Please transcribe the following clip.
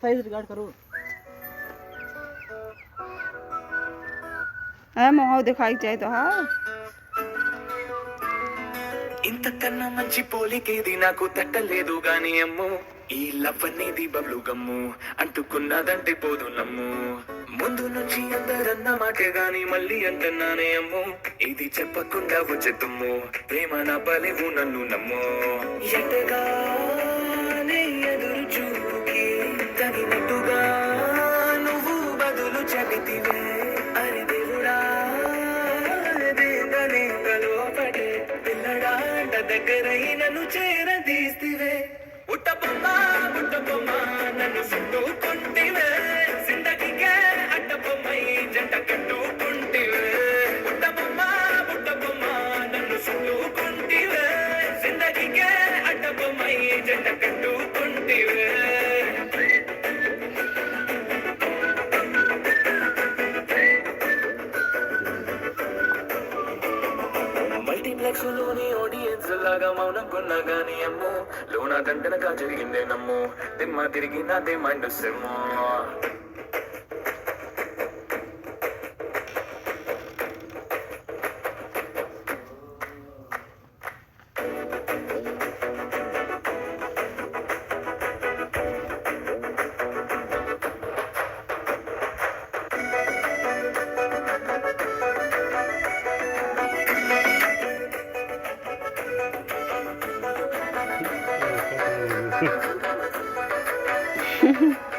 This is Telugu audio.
साइज रिकॉर्ड करो। మొహం దిఖాయి చాయి తో హా ఇంతకన్నా మంచి పోలికేది నాకు తట్టలేదు గాని అమ్ము ఈ లవ్ అనేది బబ్లు గమ్ము అంటుకున్నదంటే పోదు నమ్ము ముందు నుంచి అందరన్న మాటే గాని మళ్ళీ అంటున్నానే అమ్ము ఇది చెప్పకుండా వచ్చే తుమ్ము ప్రేమ నా బలివు నన్ను నమ్ము ఎటగానే ఎదురు చూకి తగినట్టుగా నువ్వు బదులు చెబితివే అరి దేవుడా లోపడే పిల్లడాంట దగ్గరై నన్ను చేరదీస్తివే ఉట్టబొమ్మ నన్ను చుట్టుకుంటివే జిందగీకే అడ్డబొమ్మై జంట కట్టుకుంటివే ఉట్టబొమ్మ నన్ను చుట్టుకుంటివే జిందగీకే అడ్డబొమ్మై జంట కట్టుకుంటివే మల్టీప్లెక్స్ లోని ఆడియన్స్ లాగా మౌనం కొన్నా గానీ అమ్ము లోనా దండనగా జరిగిందే నమ్ము దిమ్మ తిరిగి నాదే మైండ్ సెమ్ము Mm-hmm.